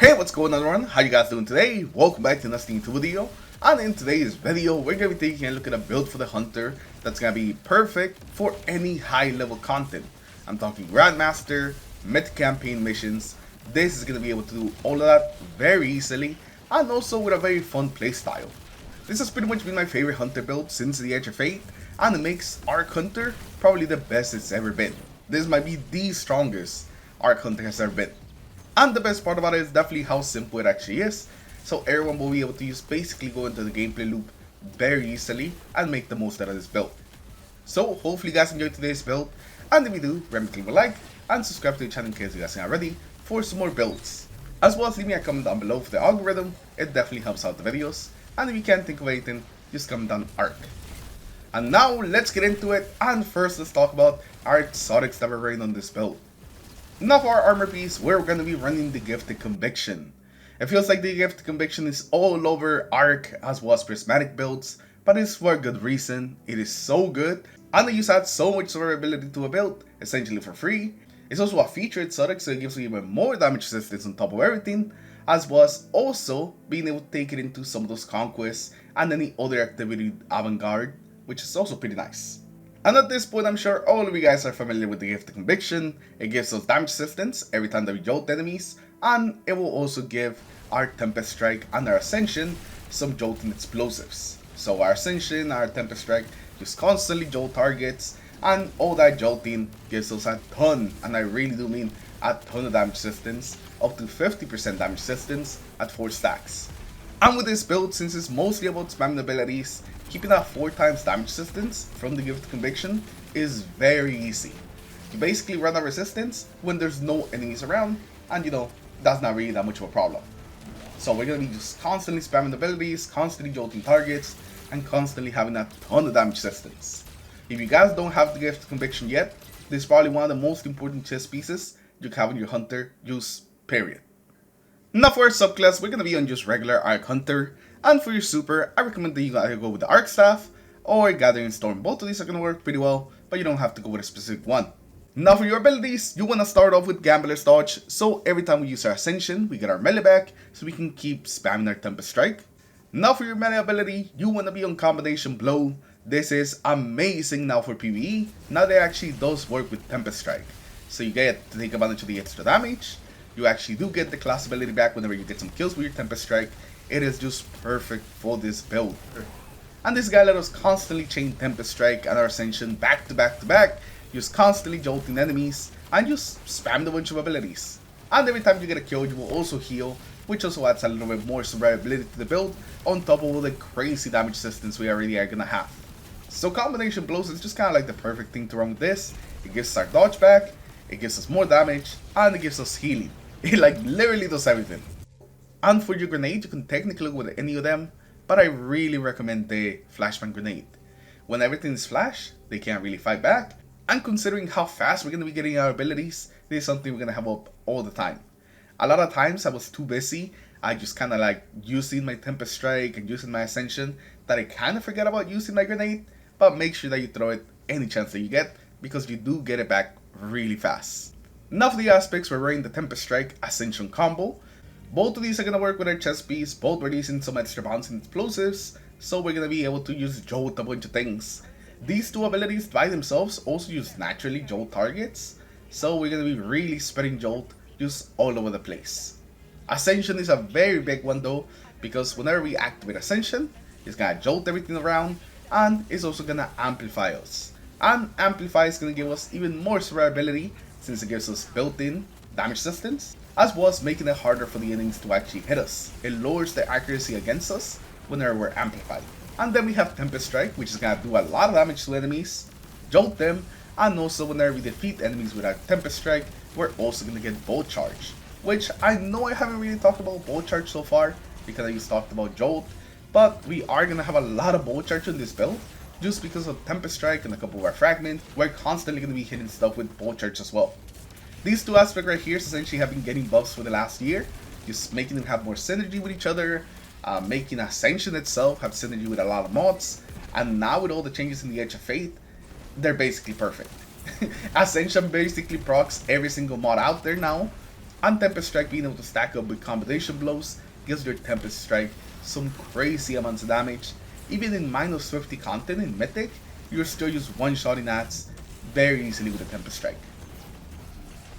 Hey, what's going on everyone? How you guys doing today? Welcome back to another YouTube video. And in today's video, we're going to be taking a look at a build for the Hunter that's going to be perfect for any high level content. I'm talking Grandmaster, Mythic campaign missions. This is going to be able to do all of that very easily and also with a very fun playstyle. This has pretty much been my favorite Hunter build since the Edge of Fate, and it makes Arc Hunter probably the best it's ever been. This might be the strongest Arc Hunter has ever been. And the best part about it is definitely how simple it actually is. So everyone will be able to just basically go into the gameplay loop very easily and make the most out of this build. So hopefully you guys enjoyed today's build, and if you do, remember to leave a like and subscribe to the channel in case you guys are ready for some more builds. As well as leave me a comment down below for the algorithm, it definitely helps out the videos. And if you can't think of anything, just comment down Arc. And now let's get into it, and first let's talk about our exotics that we're running on this build. Now for our armor piece, we're going to be running the Gifted Conviction. It feels like the Gifted Conviction is all over Arc as well as prismatic builds, but it's for a good reason. It is so good, and they just add so much survivability to a build, essentially for free. It's also a featured exotic, so it gives you even more damage resistance on top of everything, as well as also being able to take it into some of those conquests and any other activity avant-garde, which is also pretty nice. And at this point, I'm sure all of you guys are familiar with the Gifted Conviction. It gives us damage resistance every time that we jolt enemies, and it will also give our Tempest Strike and our Ascension some jolting explosives. So our Ascension, our Tempest Strike just constantly jolt targets, and all that jolting gives us a ton, and I really do mean a ton of damage resistance, up to 50% damage resistance at 4 stacks. And with this build, since it's mostly about spamming abilities, keeping that 4 times damage resistance from the Gifted Conviction is very easy. You basically run out resistance when there's no enemies around, and that's not really that much of a problem. So we're going to be just constantly spamming abilities, constantly jolting targets, and constantly having a ton of damage resistance. If you guys don't have the Gifted Conviction yet, this is probably one of the most important chess pieces you can have in your Hunter use, period. Now for our subclass, we're going to be on just regular Arc Hunter, and for your super, I recommend that you either go with the Arc Staff or Gathering Storm. Both of these are going to work pretty well, but you don't have to go with a specific one. Now for your abilities, you want to start off with Gambler's Dodge, so every time we use our Ascension, we get our melee back, so we can keep spamming our Tempest Strike. Now for your melee ability, you want to be on Combination Blow. This is amazing now for PvE, now that it actually does work with Tempest Strike. So you get to take advantage of the extra damage. You actually do get the class ability back whenever you get some kills with your Tempest Strike. It is just perfect for this build. And this guy let us constantly chain Tempest Strike and our Ascension back to back to back, just constantly jolting enemies and just spam a bunch of abilities. And every time you get a kill, you will also heal, which also adds a little bit more survivability to the build, on top of all the crazy damage resistance we already are gonna have. So Combination Blows is just kind of like the perfect thing to run with this. It gives us our dodge back, it gives us more damage, and it gives us healing. It like literally does everything. And for your grenade, you can technically go with any of them, but I really recommend the Flashbang Grenade. When everything is flash, they can't really fight back, and considering how fast we're going to be getting our abilities, this is something we're going to have up all the time. A lot of times I was too busy, I just kind of like using my Tempest Strike and using my Ascension, that I kind of forget about using my grenade, but make sure that you throw it any chance that you get, because you do get it back really fast. Now for the aspects, we're running the Tempest Strike Ascension combo. Both of these are going to work with our chest piece, both releasing some extra bouncing explosives, so we're going to be able to use jolt a bunch of things. These two abilities by themselves also use naturally jolt targets, so we're going to be really spreading jolt just all over the place. Ascension is a very big one though, because whenever we activate Ascension, it's going to jolt everything around, and it's also going to amplify us. And Amplify is going to give us even more survivability, since it gives us built-in damage resistance, as well as making it harder for the enemies to actually hit us. It lowers the accuracy against us whenever we're amplified. And then we have Tempest Strike, which is going to do a lot of damage to enemies, jolt them, and also whenever we defeat enemies with our Tempest Strike, we're also going to get Bolt Charge, which I know I haven't really talked about Bolt Charge so far, because I just talked about Jolt, but we are going to have a lot of Bolt Charge in this build, just because of Tempest Strike and a couple of our Fragment. We're constantly going to be hitting stuff with Bolt Charge as well. These two aspects right here essentially have been getting buffs for the last year, just making them have more synergy with each other, making Ascension itself have synergy with a lot of mods, and now with all the changes in the Edge of Fate, they're basically perfect. Ascension basically procs every single mod out there now, And Tempest Strike being able to stack up with combination blows gives your Tempest Strike some crazy amounts of damage. Even in minus 50 content in Mythic, you'll still use one-shotting nats very easily with a Tempest Strike.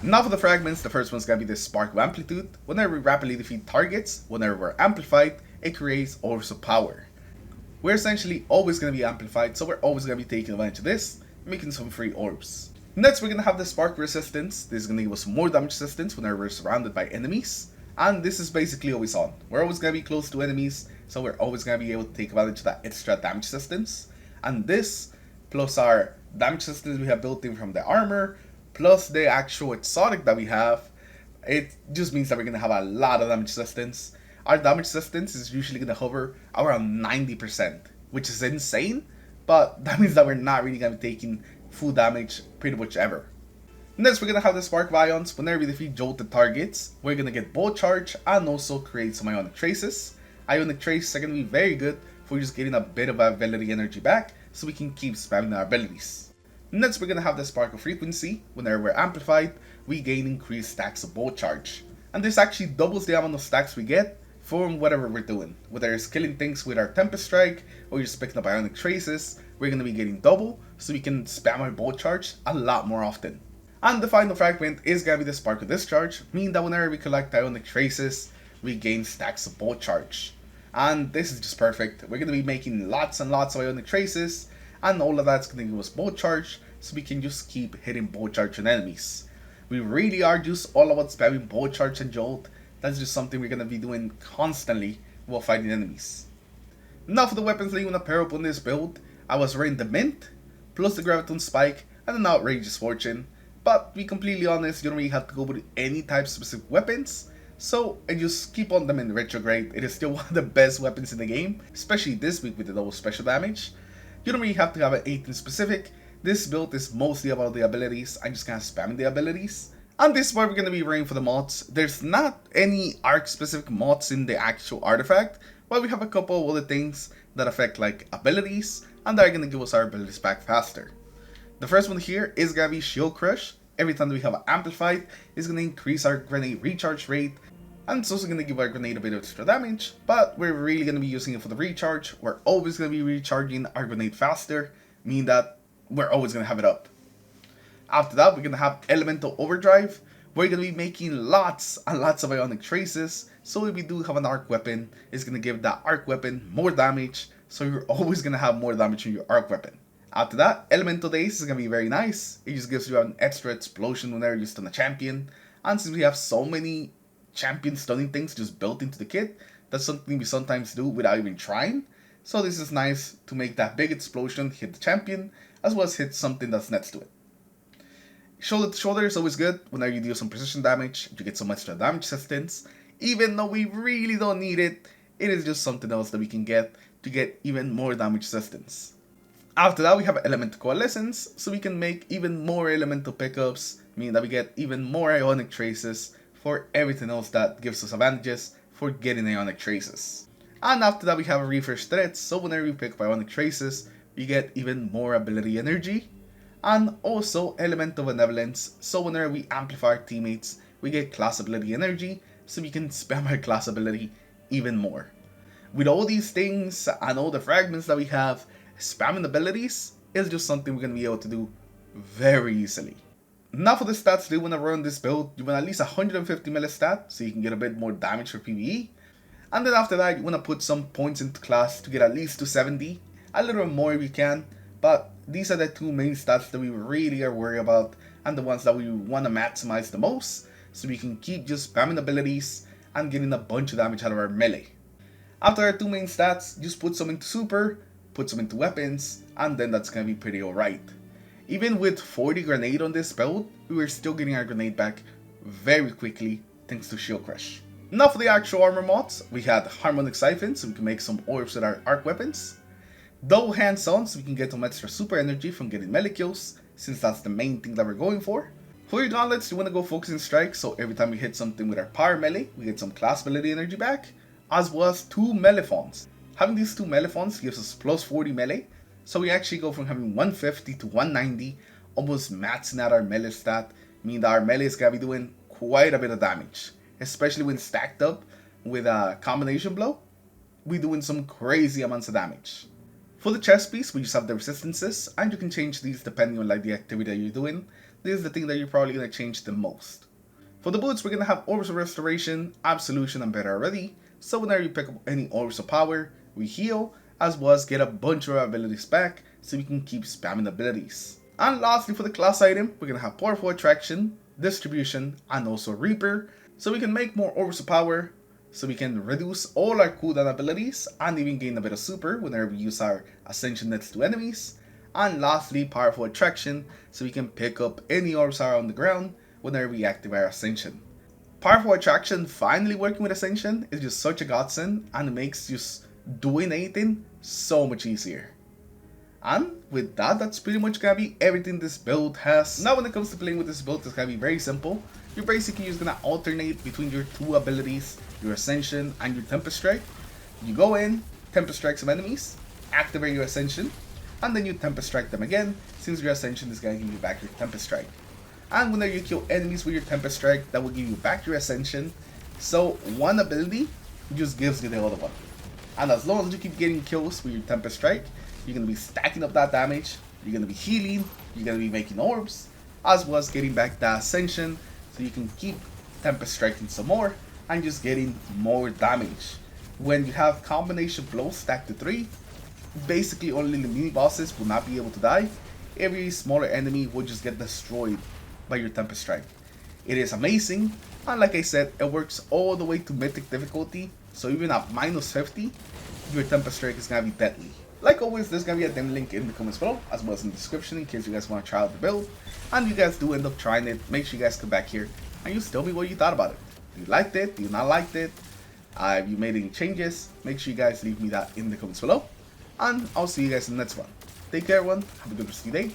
Now for the fragments, the first one's gonna be the Spark of Amplitude. Whenever we rapidly defeat targets, whenever we're amplified, it creates orbs of power. We're essentially always gonna be amplified, so we're always gonna be taking advantage of this, making some free orbs. Next, we're gonna have the Spark Resistance. This is gonna give us more damage resistance whenever we're surrounded by enemies. And this is basically always on. We're always gonna be close to enemies, so we're always gonna be able to take advantage of that extra damage resistance. And this, plus our damage resistance we have built in from the armor, plus the actual exotic that we have, it just means that we're gonna have a lot of damage resistance. Our damage resistance is usually gonna hover around 90%, which is insane, but that means that we're not really gonna be taking full damage pretty much ever. Next, we're gonna have the Spark of Ions. Whenever we defeat jolted targets, we're gonna get Bolt Charge and also create some Ionic Traces. Ionic Traces are gonna be very good for just getting a bit of ability energy back, so we can keep spamming our abilities. Next, we're gonna have the Spark of Frequency. Whenever we're amplified, we gain increased stacks of Bolt Charge. And this actually doubles the amount of stacks we get from whatever we're doing. Whether it's killing things with our Tempest Strike, or you're just picking up Ionic Traces, we're gonna be getting double, so we can spam our Bolt Charge a lot more often. And the final fragment is gonna be the Spark of Discharge, meaning that whenever we collect Ionic Traces, we gain stacks of Bolt Charge. And this is just perfect. We're gonna be making lots and lots of Ionic Traces, and all of that's gonna give us Bolt Charge, so we can just keep hitting Bolt Charge on enemies. We really are just all about spamming Bolt Charge and Jolt. That's just something we're gonna be doing constantly while fighting enemies. Now for the weapons that you wanna pair up on this build, I was running the Mint, plus the Graviton Spike, and an Outrageous Fortune. But to be completely honest, you don't really have to go with any type of specific weapons, so I just keep on them in retrograde. It is still one of the best weapons in the game, especially this week with the double special damage. You don't really have to have an 18 specific. This build is mostly about the abilities. I'm just kind of spamming the abilities. And this is why we're going to be running for the mods. There's not any arc specific mods in the actual artifact, but we have a couple of other things that affect like abilities, and that are going to give us our abilities back faster. The first one here is going to be Shield Crush. Every time that we have amplified, it's going to increase our grenade recharge rate, and it's also going to give our grenade a bit of extra damage, but we're really going to be using it for the recharge. We're always going to be recharging our grenade faster, meaning that we're always going to have it up. After that, we're going to have Elemental Overdrive. We're going to be making lots and lots of Ionic Traces, so if we do have an arc weapon, it's going to give that arc weapon more damage, so you're always going to have more damage in your arc weapon. After that, Elemental Daze is going to be very nice. It just gives you an extra explosion whenever you stun a champion, and since we have so many champion stunning things just built into the kit, that's something we sometimes do without even trying. So this is nice to make that big explosion hit the champion, as well as hit something that's next to it. Shoulder to shoulder is always good. Whenever you deal some precision damage, you get some extra damage resistance. Even though we really don't need it, it is just something else that we can get to get even more damage resistance. After that, we have Elemental Coalescence, so we can make even more elemental pickups, meaning that we get even more Ionic Traces for everything else that gives us advantages for getting Ionic Traces. And after that, we have a Refresh Threats, so whenever we pick up Ionic Traces, we get even more ability energy. And also Elemental Benevolence, so whenever we amplify our teammates, we get class ability energy, so we can spam our class ability even more. With all these things and all the fragments that we have, spamming abilities is just something we're going to be able to do very easily. Now for the stats that you want to run this build, you want at least 150 melee stat, so you can get a bit more damage for PvE. And then after that, you want to put some points into class to get at least to 70, a little more if you can, but these are the two main stats that we really are worried about, and the ones that we want to maximize the most, so we can keep just spamming abilities and getting a bunch of damage out of our melee. After our two main stats, just put some into super, put some into weapons, and then that's going to be pretty alright. Even with 40 grenade on this build, we were still getting our grenade back very quickly thanks to Shield Crush. Now for the actual armor mods, we had Harmonic Siphon, so we can make some orbs with our arc weapons. Double Hands On, so we can get some extra super energy from getting melee kills, since that's the main thing that we're going for. For your gauntlets, you want to go Focusing Strike, so every time we hit something with our power melee, we get some class ability energy back, as well as 2 Melephons. Having these 2 Melephons gives us plus 40 melee, so we actually go from having 150 to 190, almost maxing out our melee stat, meaning that our melee is going to be doing quite a bit of damage, especially when stacked up with a combination blow. We're doing some crazy amounts of damage. For the chest piece, we just have the resistances, and you can change these depending on like the activity that you're doing. This is the thing that you're probably going to change the most. For the boots, we're going to have Orbs of Restoration, Absolution, and Better Already. So whenever you pick up any Orbs of Power, we heal, as well as get a bunch of our abilities back, so we can keep spamming abilities. And lastly, for the class item, we're going to have Powerful Attraction, Distribution, and also Reaper, so we can make more Orbs of Power, so we can reduce all our cooldown abilities, and even gain a bit of super whenever we use our Ascension next to enemies. And lastly, Powerful Attraction, so we can pick up any orbs that are on the ground whenever we activate our Ascension. Powerful Attraction finally working with Ascension is just such a godsend, and it makes just doing anything so much easier. And with that, that's pretty much gonna be everything this build has. Now when it comes to playing with this build, it's gonna be very simple. You're basically just gonna alternate between your two abilities, your Ascension and your Tempest Strike. You go in, Tempest Strike some enemies, activate your Ascension, and then you Tempest Strike them again, since your Ascension is gonna give you back your Tempest Strike. And whenever you kill enemies with your Tempest Strike, that will give you back your Ascension. So one ability just gives you the other one. And as long as you keep getting kills with your Tempest Strike, you're going to be stacking up that damage, you're going to be healing, you're going to be making orbs, as well as getting back the Ascension, so you can keep Tempest Striking some more, and just getting more damage. When you have combination blows stacked to 3, basically only the mini bosses will not be able to die. Every smaller enemy will just get destroyed by your Tempest Strike. It is amazing, and like I said, it works all the way to Mythic difficulty, so even at minus 50, your Tempest Strike is going to be deadly. Like always, there's going to be a demo link in the comments below, as well as in the description in case you guys want to try out the build. And you guys do end up trying it, make sure you guys come back here and just tell me what you thought about it. Do you liked it? Do you not liked it? Have you made any changes? Make sure you guys leave me that in the comments below. And I'll see you guys in the next one. Take care everyone, have a good rest of your day.